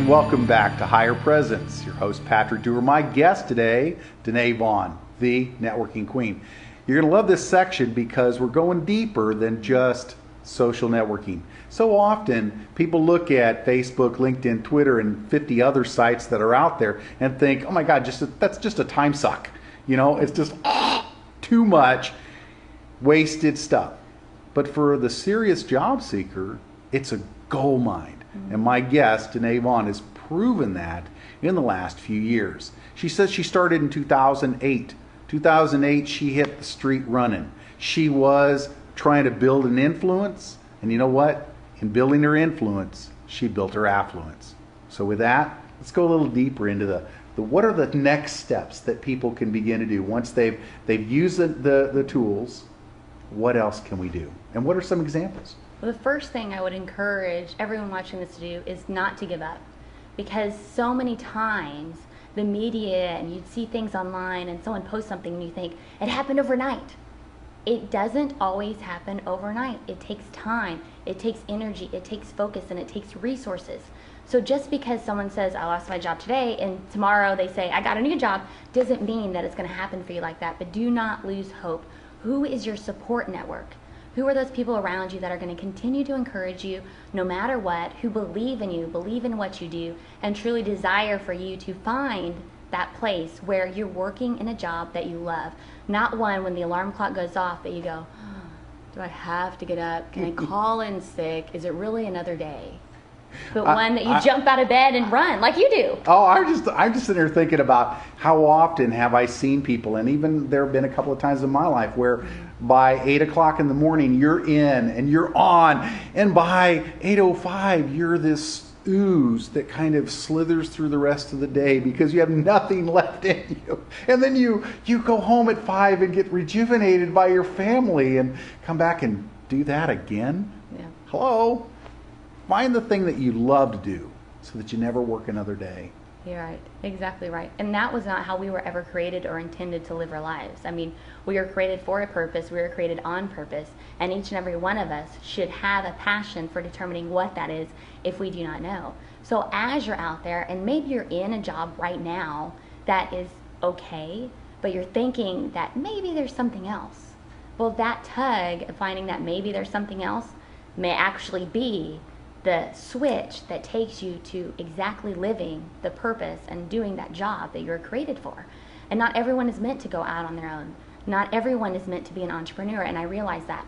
And welcome back to HirePresence. Your host, Patrick Dewar. My guest today, Danae Vaughn, the networking queen. You're going to love this section because we're going deeper than just social networking. So often, people look at Facebook, LinkedIn, Twitter, and 50 other sites that are out there and think, oh my God, that's just a time suck. You know, it's just too much wasted stuff. But for the serious job seeker, it's a gold mine. And my guest, Danae Vaughn, has proven that in the last few years. She says she started in 2008. 2008, she hit the street running. She was trying to build an influence, and you know what? In building her influence, she built her affluence. So with that, let's go a little deeper into the what are the next steps that people can begin to do once they've used the tools. What else can we do? And what are some examples? Well, the first thing I would encourage everyone watching this to do is not to give up. Because so many times the media, and you'd see things online and someone posts something and you think, it happened overnight. It doesn't always happen overnight. It takes time, it takes energy, it takes focus, and it takes resources. So just because someone says, I lost my job today, and tomorrow they say, I got a new job, doesn't mean that it's going to happen for you like that. But do not lose hope. Who is your support network? Who are those people around you that are going to continue to encourage you no matter what, who believe in you, believe in what you do, and truly desire for you to find that place where you're working in a job that you love? Not one when the alarm clock goes off that you go, oh, do I have to get up? Can I call in sick? Is it really another day? But one that you jump out of bed and run like you do. Oh, I'm just sitting here thinking about how often have I seen people, and even there have been a couple of times in my life where by 8 o'clock in the morning you're in and you're on, and by 8:05 you're this ooze that kind of slithers through the rest of the day because you have nothing left in you. And then you go home at 5 and get rejuvenated by your family and come back and do that again. Yeah. Hello? Find the thing that you love to do so that you never work another day. You're right. Exactly right. And that was not how we were ever created or intended to live our lives. I mean, we were created for a purpose. We were created on purpose. And each and every one of us should have a passion for determining what that is if we do not know. So as you're out there, and maybe you're in a job right now that is okay, but you're thinking that maybe there's something else. Well, that tug of finding that maybe there's something else may actually be the switch that takes you to exactly living the purpose and doing that job that you're created for. And not everyone is meant to go out on their own. Not everyone is meant to be an entrepreneur, and I realize that.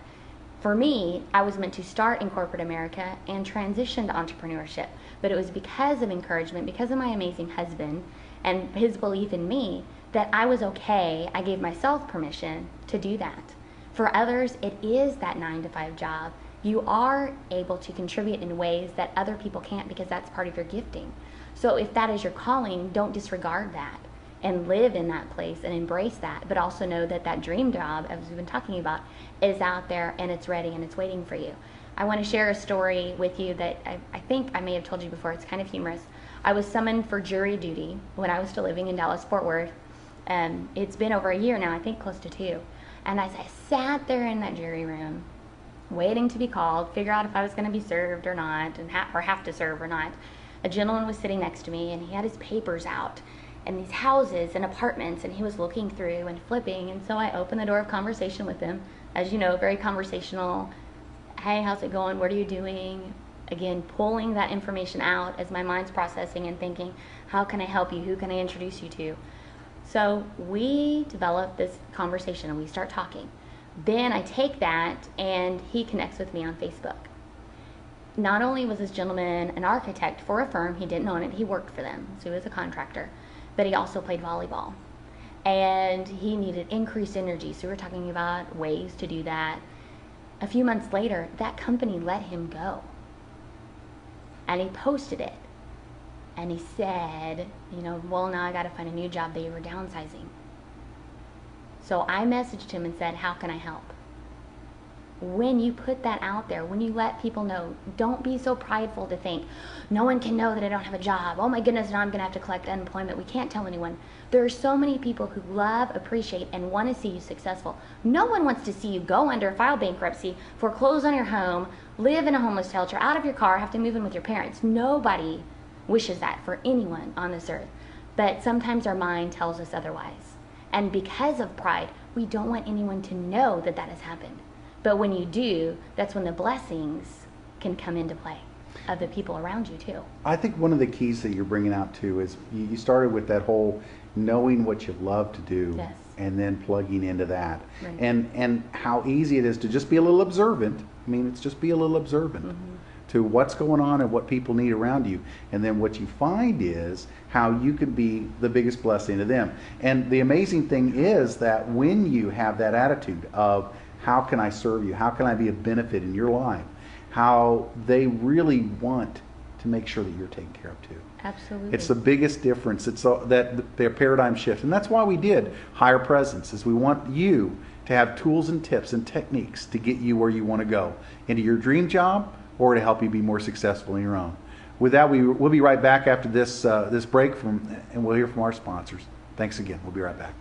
For me, I was meant to start in corporate America and transition to entrepreneurship, but it was because of encouragement, because of my amazing husband and his belief in me, that I was okay. I gave myself permission to do that. For others, it is that 9-to-5 job. You are able to contribute in ways that other people can't because that's part of your gifting. So if that is your calling, don't disregard that and live in that place and embrace that, but also know that that dream job, as we've been talking about, is out there and it's ready and it's waiting for you. I want to share a story with you that I think I may have told you before. It's kind of humorous. I was summoned for jury duty when I was still living in Dallas-Fort Worth. It's been over a year now, I think close to 2. And as I sat there in that jury room, waiting to be called, figure out if I was going to be served or not, and or have to serve or not, a gentleman was sitting next to me, and he had his papers out, and these houses and apartments, and he was looking through and flipping. And so I opened the door of conversation with him. As you know, very conversational. Hey, how's it going? What are you doing? Again, pulling that information out as my mind's processing and thinking, how can I help you? Who can I introduce you to? So we develop this conversation, and we start talking. Then I take that, and he connects with me on Facebook. Not only was this gentleman an architect for a firm, he didn't own it, he worked for them, so he was a contractor, but he also played volleyball. And he needed increased energy, so we were talking about ways to do that. A few months later, that company let him go. And he posted it. And he said, well, now I got to find a new job. They were downsizing. So I messaged him and said, how can I help? When you put that out there, when you let people know, don't be so prideful to think, no one can know that I don't have a job. Oh my goodness, now I'm going to have to collect unemployment. We can't tell anyone. There are so many people who love, appreciate, and want to see you successful. No one wants to see you go under, file bankruptcy, foreclose on your home, live in a homeless shelter, out of your car, have to move in with your parents. Nobody wishes that for anyone on this earth. But sometimes our mind tells us otherwise. And because of pride, we don't want anyone to know that that has happened. But when you do, that's when the blessings can come into play of the people around you too. I think one of the keys that you're bringing out too is you started with that whole knowing what you love to do, Yes. and then plugging into that. Right. And how easy it is to just be a little observant. I mean, it's just be a little observant to what's going on and what people need around you. And then what you find is how you can be the biggest blessing to them. And the amazing thing is that when you have that attitude of how can I serve you? How can I be a benefit in your life? How they really want to make sure that you're taken care of too. Absolutely. It's the biggest difference. It's that their paradigm shift. And that's why we did HirePresence, is we want you to have tools and tips and techniques to get you where you want to go, into your dream job or to help you be more successful in your own. With that, we'll be right back after this break, and we'll hear from our sponsors. Thanks again. We'll be right back.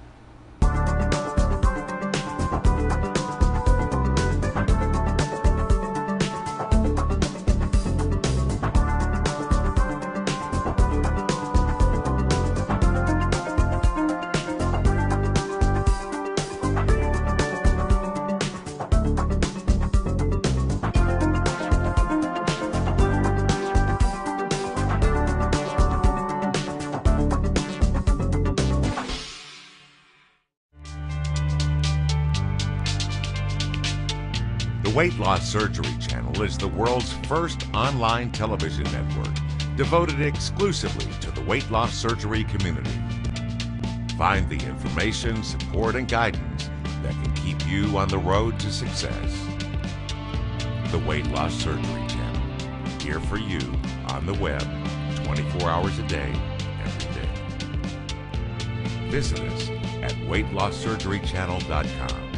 The Weight Loss Surgery Channel is the world's first online television network devoted exclusively to the weight loss surgery community. Find the information, support, and guidance that can keep you on the road to success. The Weight Loss Surgery Channel, here for you on the web 24 hours a day, every day. Visit us at weightlosssurgerychannel.com.